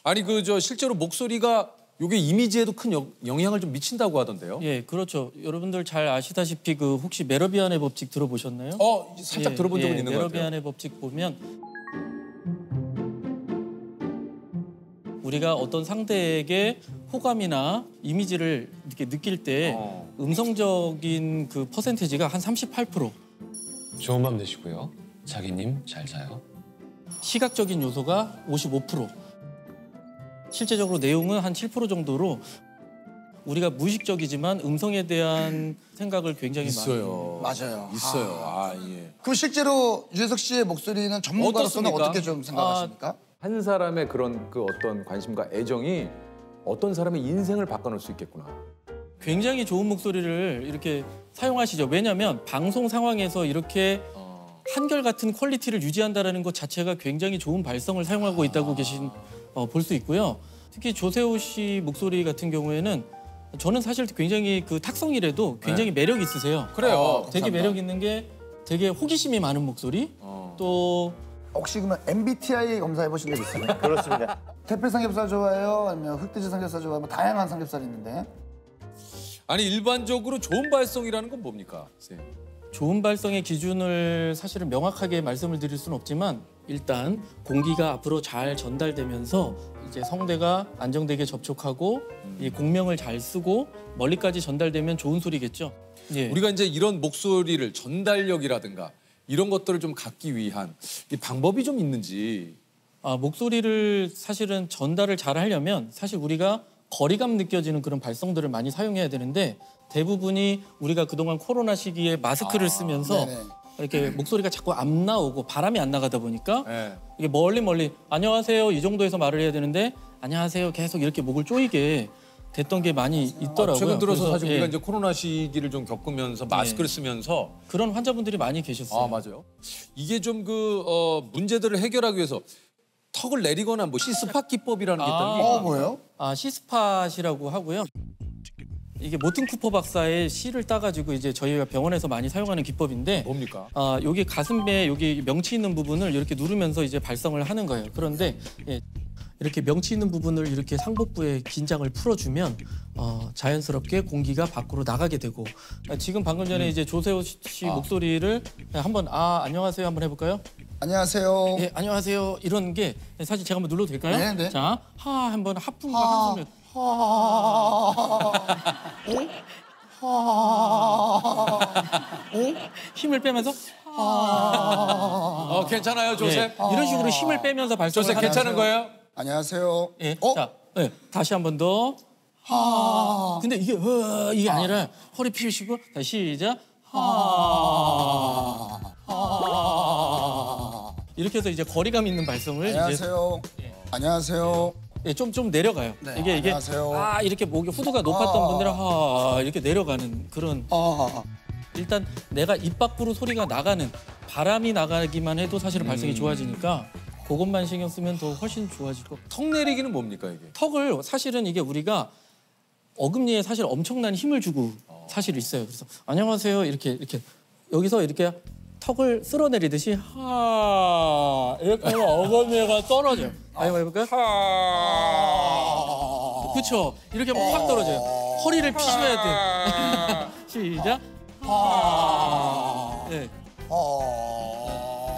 아니 그 저 실제로 목소리가 요게 이미지에도 큰 영향을 좀 미친다고 하던데요. 예, 그렇죠. 여러분들 잘 아시다시피 그 혹시 메러비안의 법칙 들어보셨나요? 살짝 들어본 적은 있는 것 같아요. 메러비안의 법칙 보면 우리가 어떤 상대에게 호감이나 이미지를 이렇게 느낄 때 음성적인 그 퍼센테이지가 한 38%, 좋은 밤 되시고요. 자기님 잘 자요. 시각적인 요소가 55%, 실제적으로 내용은 한 7% 정도로 우리가 무의식적이지만 음성에 대한 생각을 굉장히 있어요. 맞아요. 있어요. 예. 그럼 실제로 유재석 씨의 목소리는 전문가로서는 어떻습니까? 어떻게 좀 생각하십니까? 한 사람의 그런 그 어떤 관심과 애정이 어떤 사람의 인생을 바꿔놓을 수 있겠구나. 굉장히 좋은 목소리를 이렇게 사용하시죠. 왜냐하면 방송 상황에서 이렇게 한결같은 퀄리티를 유지한다는 것 자체가 굉장히 좋은 발성을 사용하고 있다고 볼 수 있고요. 특히 조세호 씨 목소리 같은 경우에는 저는 사실 굉장히 그 탁성이라도 굉장히 매력 있으세요. 그래요. 되게 매력 있는 게 되게 호기심이 많은 목소리. 또 혹시 그러면 MBTI 검사해 보신 적 있어요? 그렇습니다. 대패 삼겹살 좋아해요? 아니면 흑돼지 삼겹살 좋아해요? 뭐 다양한 삼겹살이 있는데. 아니 일반적으로 좋은 발성이라는 건 뭡니까? 선생님? 좋은 발성의 기준을 사실은 명확하게 말씀을 드릴 수는 없지만 일단 공기가 앞으로 잘 전달되면서 이제 성대가 안정되게 접촉하고 이 공명을 잘 쓰고 멀리까지 전달되면 좋은 소리겠죠. 예. 우리가 이제 이런 목소리를 전달력이라든가 이런 것들을 좀 갖기 위한 이 방법이 좀 있는지. 목소리를 사실은 전달을 잘 하려면 사실 우리가 거리감 느껴지는 그런 발성들을 많이 사용해야 되는데 대부분이 우리가 그동안 코로나 시기에 마스크를 쓰면서 네네. 이렇게 목소리가 자꾸 안 나오고 바람이 안 나가다 보니까 네. 이게 멀리 안녕하세요 이 정도에서 말을 해야 되는데 안녕하세요 계속 이렇게 목을 조이게 됐던 게 많이 있더라고요. 최근 들어서 그래서, 사실 우리가 이제 코로나 시기를 좀 겪으면서 마스크를 쓰면서 그런 환자분들이 많이 계셨어요. 맞아요. 이게 좀 문제들을 해결하기 위해서 턱을 내리거나 뭐 시스팟 기법이라는 게 있다는 게 있거든요. 뭐예요? 시스팟이라고 하고요. 이게 모튼 쿠퍼 박사의 시를 따가지고 이제 저희가 병원에서 많이 사용하는 기법인데 뭡니까? 여기 가슴에 여기 명치 있는 부분을 이렇게 누르면서 이제 발성을 하는 거예요. 그런데 이렇게 명치 있는 부분을 이렇게 상복부의 긴장을 풀어주면 자연스럽게 공기가 밖으로 나가게 되고 지금 방금 전에 이제 조세호 씨 목소리를 한번 안녕하세요 한번 해볼까요? 안녕하세요. 예, 안녕하세요. 이런 게 사실 제가 한번 눌러도 될까요? 네, 네. 자, 한번 하품과 한숨을 힘을 빼면서 괜찮아요, 조셉? 이런 식으로 힘을 빼면서 발성을 조셉 하는 괜찮은 거예요? 안녕하세요. 예. 자, 다시 한 번 더. 근데 이게 아니라 허리 펴시고 다시 시작. 이렇게 해서 이제 거리감 있는 발성을 안녕하세요. 안녕하세요. 좀 내려가요. 네, 이게 안녕하세요. 이렇게 목이 후두가 높았던 분들은 이렇게 내려가는 그런. 일단 내가 입 밖으로 소리가 나가는 바람이 나가기만 해도 사실은 발성이 좋아지니까 그것만 신경 쓰면 더 훨씬 좋아질 거. 턱 내리기는 뭡니까 이게? 턱을 사실은 이게 우리가 어금니에 사실 엄청난 힘을 주고 사실 있어요. 그래서 안녕하세요 이렇게 여기서 이렇게 턱을 쓸어내리듯이 이렇게 하면 어금니가 떨어져요. 한번 해볼까요? 그렇죠. 이렇게 하면 확 떨어져요. 허리를 피셔야 돼. 시작. 네.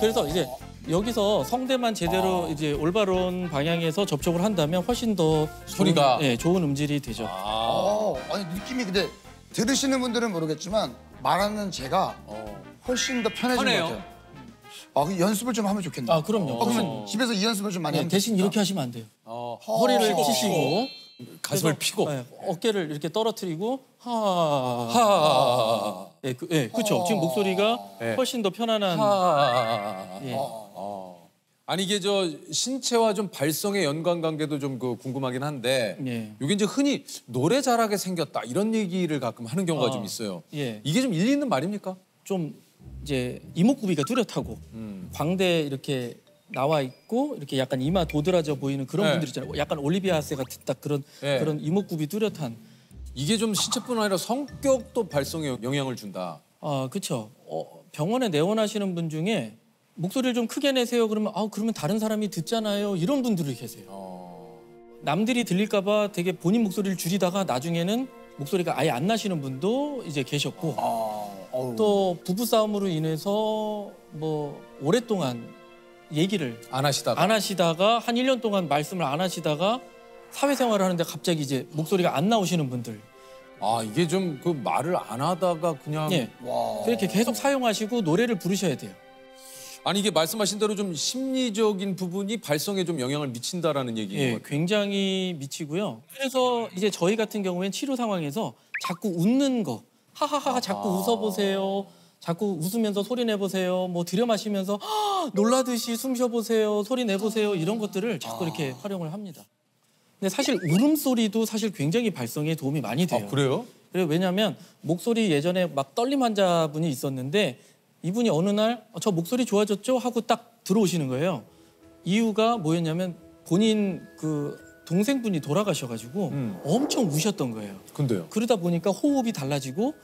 그래서 이제 여기서 성대만 제대로 이제 올바른 방향에서 접촉을 한다면 훨씬 더 소리가 좋은 음질이 되죠. 아니 느낌이 근데 들으시는 분들은 모르겠지만 말하는 제가 훨씬 더 편해진 것 같아요. 그 연습을 좀 하면 좋겠네요. 그럼요. 그러면 집에서 이 연습을 좀 많이 하면 대신 좋겠다. 이렇게 하시면 안 돼요. 허리를 피시고 가슴을 피고 어깨를 이렇게 떨어뜨리고 그렇죠. 지금 목소리가 훨씬 더 편안한. 아니 이게 신체와 좀 발성의 연관관계도 좀 궁금하긴 한데 이게 이제 흔히 노래 잘하게 생겼다 이런 얘기를 가끔 하는 경우가 좀 있어요. 이게 좀 일리 있는 말입니까? 좀 이제 이목구비가 뚜렷하고 광대 이렇게 나와 있고 이렇게 약간 이마 도드라져 보이는 그런 분들 있잖아요. 약간 올리비아 하세 같은 딱 그런 이목구비 뚜렷한. 이게 좀 신체뿐 아니라 성격도 발성에 영향을 준다. 그렇죠. 병원에 내원하시는 분 중에 목소리를 좀 크게 내세요. 그러면 그러면 다른 사람이 듣잖아요. 이런 분들이 계세요. 남들이 들릴까봐 되게 본인 목소리를 줄이다가 나중에는 목소리가 아예 안 나시는 분도 이제 계셨고 또 부부 싸움으로 인해서 뭐 오랫동안 얘기를 안 하시다가 한 1년 동안 말씀을 안 하시다가 사회생활을 하는데 갑자기 이제 목소리가 안 나오시는 분들. 아 이게 좀 그 말을 안 하다가 그냥 예. 그렇게 계속 사용하시고 노래를 부르셔야 돼요. 아니 이게 말씀하신 대로 좀 심리적인 부분이 발성에 좀 영향을 미친다라는 얘기인 것 예, 같아요. 굉장히 미치고요. 그래서 이제 저희 같은 경우엔 치료 상황에서 자꾸 웃는 거, 하하하 자꾸 웃어보세요. 자꾸 웃으면서 소리 내보세요. 뭐 들여마시면서 놀라듯이 숨 쉬어보세요. 소리 내보세요. 이런 것들을 자꾸 이렇게 활용을 합니다. 근데 사실 울음소리도 사실 굉장히 발성에 도움이 많이 돼요. 아 그래요? 그래요. 왜냐하면 목소리 예전에 막 떨림 환자분이 있었는데 이분이 어느 날 저 목소리 좋아졌죠? 하고 딱 들어오시는 거예요. 이유가 뭐였냐면 본인 그 동생분이 돌아가셔가지고 엄청 우셨던 거예요. 근데요? 그러다 보니까 호흡이 달라지고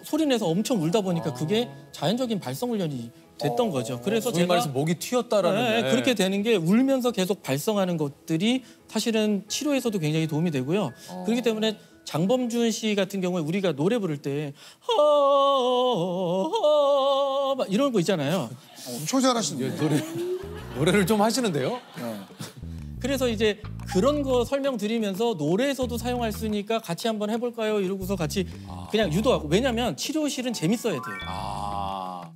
소리 내서 엄청 울다 보니까 그게 자연적인 발성 훈련이 됐던 거죠. 그래서 소위 제가 말해서 목이 튀었다라는 네, 그렇게 되는 게 울면서 계속 발성하는 것들이 사실은 치료에서도 굉장히 도움이 되고요. 그렇기 때문에 장범준 씨 같은 경우에 우리가 노래 부를 때 막 이런 거 있잖아요. 엄청 잘하시는데. 노래를 좀 하시는데요? 그래서 이제 그런 거 설명드리면서 노래에서도 사용할 수 있으니까 같이 한번 해볼까요? 이러고서 같이 그냥 유도하고. 왜냐면 치료실은 재밌어야 돼요. 아.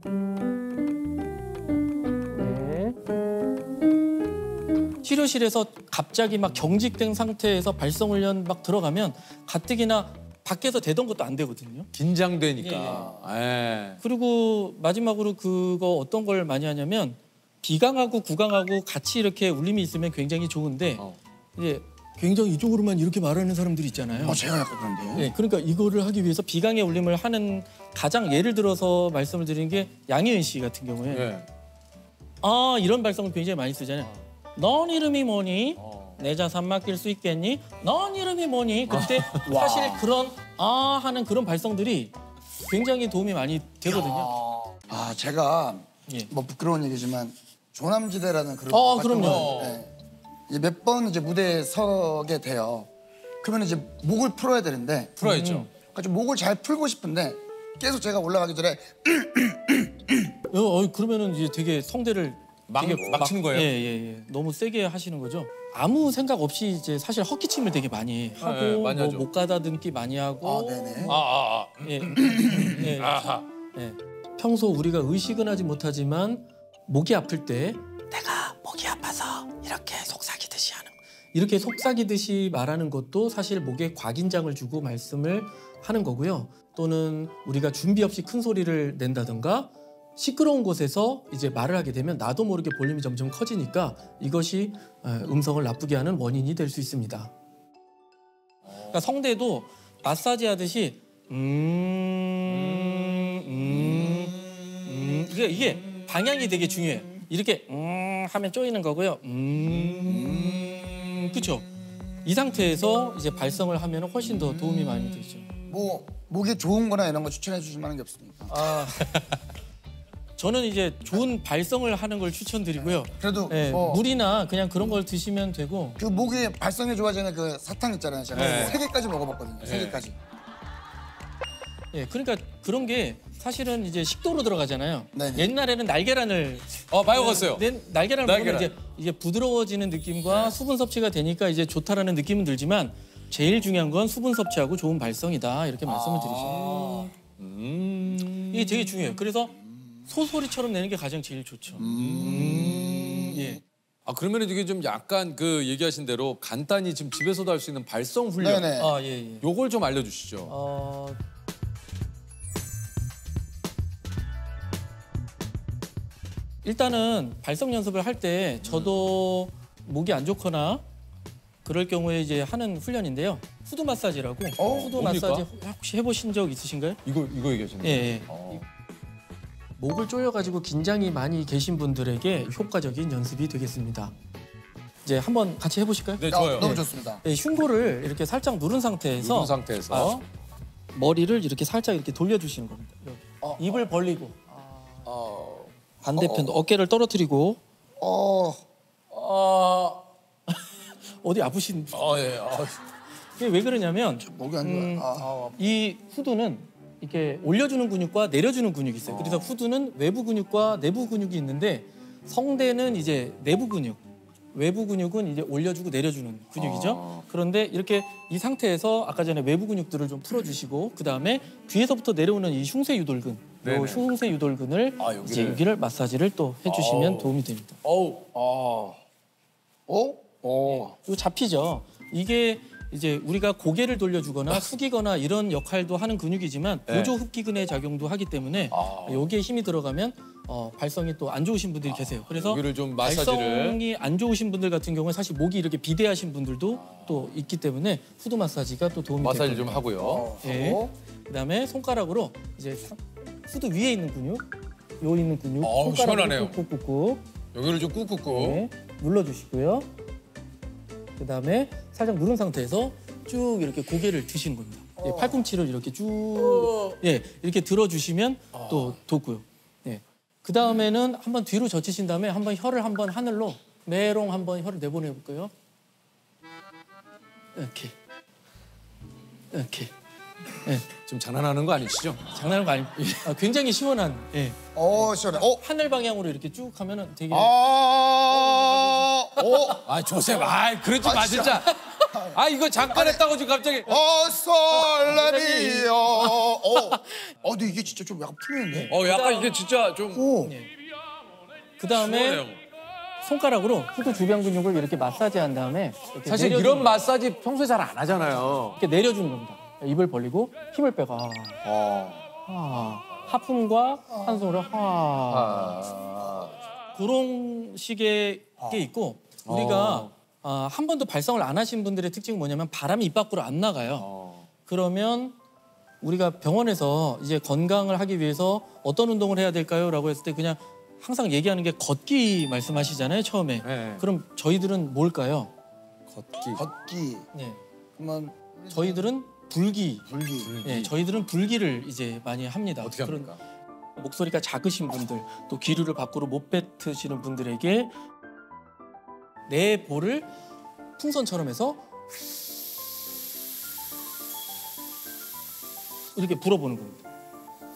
치료실에서 갑자기 막 경직된 상태에서 발성 훈련 막 들어가면 가뜩이나 밖에서 되던 것도 안 되거든요. 긴장되니까. 예. 그리고 마지막으로 그거 어떤 걸 많이 하냐면 비강하고 구강하고 같이 이렇게 울림이 있으면 굉장히 좋은데 이제 굉장히 이쪽으로만 이렇게 말하는 사람들이 있잖아요. 제가 약간 그런데. 네, 그러니까 이거를 하기 위해서 비강의 울림을 하는 가장 예를 들어서 말씀을 드리는 게 양희은 씨 같은 경우에 예. 이런 발성을 굉장히 많이 쓰잖아요. 넌 이름이 뭐니? 내 자산 맡길 수 있겠니? 넌 이름이 뭐니? 그때 사실 그런 하는 그런 발성들이 굉장히 도움이 많이 되거든요. 제가 예. 뭐 부끄러운 얘기지만 조남지대라는 그룹 그럼요. 몇 번 이제 무대에 서게 돼요. 그러면 이제 목을 풀어야 되는데 풀어야죠. 그러니까 좀 목을 잘 풀고 싶은데 계속 제가 올라가기 전에 그러면은 이제 되게 성대를 되게 막 치는 거예요? 예. 너무 세게 하시는 거죠. 아무 생각 없이 이제 사실 헛기침을 되게 많이 하고 네, 많이 하죠. 목 가다듬기 많이 하고 네네. 예. 예. 평소 우리가 의식은 하지 못하지만 목이 아플 때 내가 목이 아파서 이렇게 속삭이듯이 하는 거. 이렇게 속삭이듯이 말하는 것도 사실 목에 곽인장을 주고 말씀을 하는 거고요. 또는 우리가 준비 없이 큰 소리를 낸다든가 시끄러운 곳에서 이제 말을 하게 되면 나도 모르게 볼륨이 점점 커지니까 이것이 음성을 나쁘게 하는 원인이 될 수 있습니다. 그러니까 성대도 마사지 하듯이 이게 방향이 되게 중요해요. 이렇게 하면 쪼이는 거고요. 그렇죠. 이 상태에서 이제 발성을 하면 훨씬 더 도움이 많이 되죠. 뭐 목이 좋은 거나 이런 거 추천해 주실 만한 게 없습니까? 저는 이제 좋은 발성을 하는 걸 추천드리고요. 그래도 네, 물이나 그냥 그런 걸 드시면 되고. 그 목이 발성이 좋아지는 그 사탕 있잖아요. 제가 3개까지 먹어봤거든요. 3개까지. 예, 그러니까 그런 게 사실은 이제 식도로 들어가잖아요. 네네. 옛날에는 날계란을 많이 먹었어요. 날계란을 먹으면 이제 부드러워지는 느낌과 수분 섭취가 되니까 이제 좋다라는 느낌은 들지만 제일 중요한 건 수분 섭취하고 좋은 발성이다 이렇게 말씀을 드리죠. 이게 되게 중요해요. 그래서 소소리처럼 내는 게 가장 제일 좋죠. 예. 그러면 이게 좀 약간 그 얘기하신 대로 간단히 지금 집에서도 할 수 있는 발성 훈련. 네네. 예. 요걸 좀 알려주시죠. 일단은 발성 연습을 할 때 저도 목이 안 좋거나 그럴 경우에 이제 하는 훈련인데요. 후드 마사지라고. 후드 뭡니까? 마사지 혹시 해보신 적 있으신가요? 이거 얘기하시는 거예요? 예. 목을 조여가지고 긴장이 많이 계신 분들에게 효과적인 연습이 되겠습니다. 이제 한번 같이 해보실까요? 네, 좋아요. 너무 좋습니다. 네, 흉골을 이렇게 살짝 누른 상태에서 머리를 이렇게 살짝 이렇게 돌려주시는 겁니다. 이렇게. 입을 벌리고 반대편도 어깨를 떨어뜨리고 어디 아프신? 예. 이게 왜 그러냐면 목이 안 좋아. 이 후두는 이렇게 올려주는 근육과 내려주는 근육이 있어요. 그래서 후두는 외부 근육과 내부 근육이 있는데 성대는 이제 내부 근육, 외부 근육은 이제 올려주고 내려주는 근육이죠. 그런데 이렇게 이 상태에서 아까 전에 외부 근육들을 좀 풀어주시고 그 다음에 뒤에서부터 내려오는 이 흉쇄 유돌근, 이 흉쇄 유돌근을 이제 여기를 마사지를 또 해주시면 도움이 됩니다. 이거 잡히죠. 이게 이제 우리가 고개를 돌려주거나 숙이거나 이런 역할도 하는 근육이지만 보조 흡기근의 작용도 하기 때문에 여기에 힘이 들어가면 발성이 또 안 좋으신 분들이 계세요. 그래서 여기를 좀 마사지를. 발성이 안 좋으신 분들 같은 경우는 사실 목이 이렇게 비대하신 분들도 또 있기 때문에 후두 마사지가 또 도움이 됩니다. 마사지 좀 하고요. 네. 그다음에 손가락으로 이제 후두 위에 있는 근육, 요 있는 근육 시원하네요. 손가락으로 꾹꾹꾹 여기를 좀 꾹꾹꾹. 네, 눌러주시고요. 그다음에 살짝 누른 상태에서 쭉 이렇게 고개를 드시는 겁니다. 예, 팔꿈치를 이렇게 쭉 이렇게 들어주시면 또 돋고요. 예. 그 다음에는 한번 뒤로 젖히신 다음에 한번 혀를 한번 하늘로 메롱 한번 혀를 내보내 볼까요? 이렇게. 예. 지금 장난하는 거 아니시죠? 장난하는 거 아니고 굉장히 시원한. 예. 시원해. 하늘 방향으로 이렇게 쭉 하면은 되게. 조셉, 그러지 마 진짜. 이거 잠깐 했다고 지금 갑자기. 솔라비요. 근데 이게 진짜 좀 약간 풀리는데. 약간 이게 진짜 좀. 그 다음에 시원해요. 손가락으로 후두 주변 근육을 이렇게 마사지한 다음에 이렇게 사실 내려주는 이런 마사지 평소에 잘 안 하잖아요. 이렇게 내려주는 겁니다. 입을 벌리고 힘을 빼고 하품과 한숨으로 그런 식의 게 있고 우리가 한 번도 발성을 안 하신 분들의 특징은 뭐냐면 바람이 입 밖으로 안 나가요. 그러면 우리가 병원에서 이제 건강을 하기 위해서 어떤 운동을 해야 될까요? 라고 했을 때 그냥 항상 얘기하는 게 걷기 말씀하시잖아요, 처음에. 네. 그럼 저희들은 뭘까요? 걷기. 네. 그러면 저희들은 불기. 불기. 네, 저희들은 불기를 이제 많이 합니다. 어떻게 합니까? 목소리가 작으신 분들, 또 기류를 밖으로 못 뱉으시는 분들에게 내 볼을 풍선처럼 해서 이렇게 불어보는 겁니다.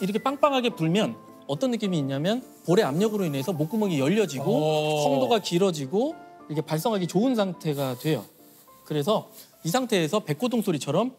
이렇게 빵빵하게 불면 어떤 느낌이 있냐면 볼의 압력으로 인해서 목구멍이 열려지고 성도가 길어지고 이렇게 발성하기 좋은 상태가 돼요. 그래서 이 상태에서 백고동 소리처럼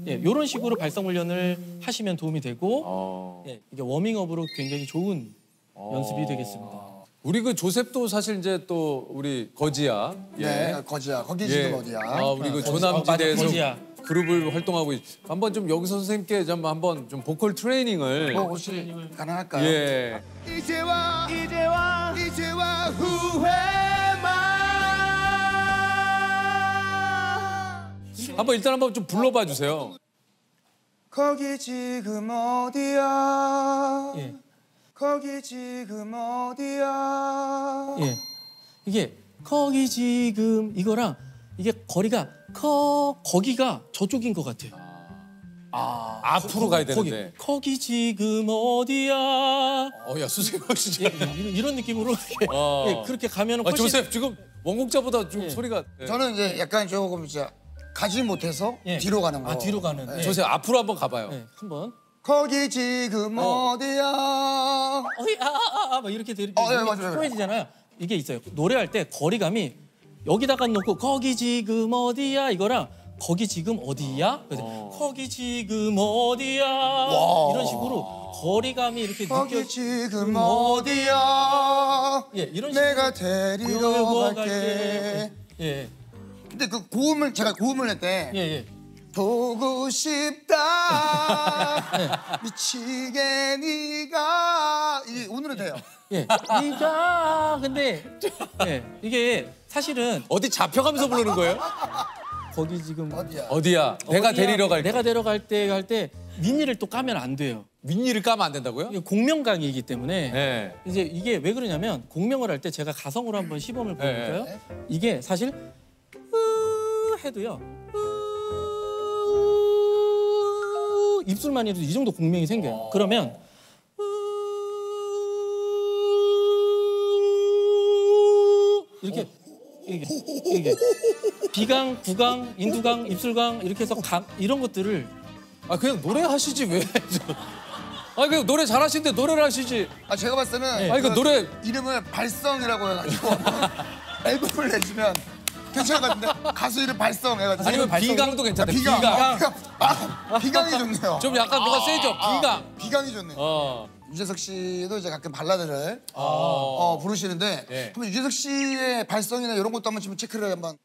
이런 식으로 발성 훈련을 하시면 도움이 되고 이게 워밍업으로 굉장히 좋은 연습이 되겠습니다. 우리 그 조셉도 사실 이제 또 우리 거지야. 네, 거지야. 거기 지금 어디야? 우리 그 조남지대에서 거지야. 그룹을 활동하고 한번 좀 여기서 선생님께 좀 한번 좀 보컬 트레이닝을. 혹시 가능할까요? 예. 이제와 후회만. 한번 일단 한번 좀 불러봐 주세요. 거기 지금 어디야? 예. 거기 지금 어디야? 예. 이게 거기 지금 이거랑 이게 거리가 거기가 저쪽인 것 같아요. 앞으로 가야 되는데. 거기 지금 어디야? 야 선생님 진짜. 이런 느낌으로 그렇게 가면은 훨씬 조셉 지금 원곡자보다 좀 소리가. 저는 이제 약간 조금 진짜 가지 못해서 뒤로 가는 거. 뒤로 가는. 예. 조셉 앞으로 한번 가봐요. 한번. 거기 지금 어디야? 막 이렇게 이렇게 맞아요. 쪼여지잖아요. 이게 있어요. 노래할 때 거리감이 여기다가 놓고 거기 지금 어디야 이거랑 거기 지금 어디야? 거기 지금 어디야? 이런 식으로 거리감이 이렇게 거기 지금 어디야? 이런 내가 데리러 갈게. 예. 근데 그 고음을 제가 고음을 냈대. 예. 보고 싶다 미치게 네가 오늘은 돼요. 네가 근데 이게 사실은 어디 잡혀가면서 부르는 거예요? 거기 지금 어디야? 내가 데리러 갈게. 내가 데려갈 때 할 때 윗니를 또 까면 안 돼요. 윗니를 까면 안 된다고요? 이게 공명강이기 때문에 이제 이게 왜 그러냐면 공명을 할 때 제가 가성으로 한번 시범을 보여볼까요? 이게 사실 해도요. 입술만 해도 이 정도 공명이 생겨요. 그러면 이렇게 이게 비강, 구강, 인두강, 입술강 이렇게 해서 강 이런 것들을 아 그냥 노래하시지 왜? 아 그냥 노래 잘하시는데 노래를 하시지. 아 제가 봤을 때는 아니, 그 노래- 이름을 발성이라고 해가지고 앨범을 내주면 괜찮을 것 같은데 가수 이름 발성 해가지고 아니면 비강도 괜찮다. 비강. 비강. 비강이 좋네요. 좀 약간 누가 세죠? 비강. 비강이 좋네요. 어. 유재석 씨도 이제 가끔 발라드를 부르시는데 예. 한번 유재석 씨의 발성이나 이런 것도 한번 좀 체크를 한번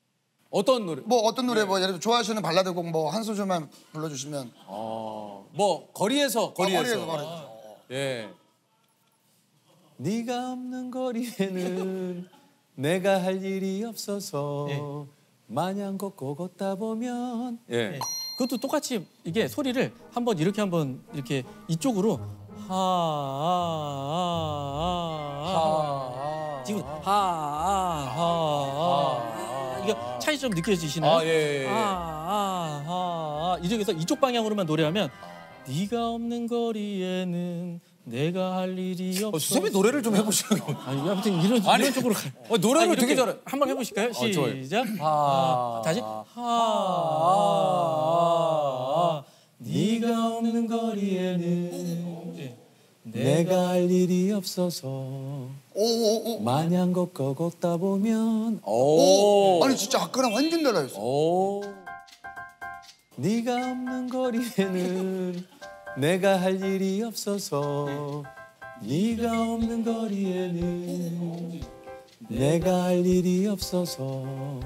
어떤 노래? 뭐 어떤 노래 뭐 예를 들어 좋아하시는 발라드곡 뭐 한 소절만 불러주시면 뭐 거리에서. 거리에서. 예. 네가 없는 거리에는 내가 할 일이 없어서 마냥 걷고 걷다 보면 예. 그것도 똑같이 이게 소리를 한번 이렇게 한번 이렇게 이쪽으로 지금 이게 차이 좀 느껴지시나요? 아, 예, 예. 이쪽에서 이쪽 방향으로만 노래하면 네가 없는 거리에는 내가 할 일이 없어. 수세미 노래를 좀 해보시는 거. 아니, 아무튼 이런 쪽으로 가. 노래를 이렇게 되게 잘해. 한번 해보실까요? 좋아요. 시작. 다시. 네가 없는 거리에는 내가 할 일이 없어서 마냥 걷고 걷다 보면 아니 진짜 아까랑 완전 달라졌어. 네가 없는 거리에는 내가 할 일이 없어서 네가 없는 거리에는 내가 할 일이 없어서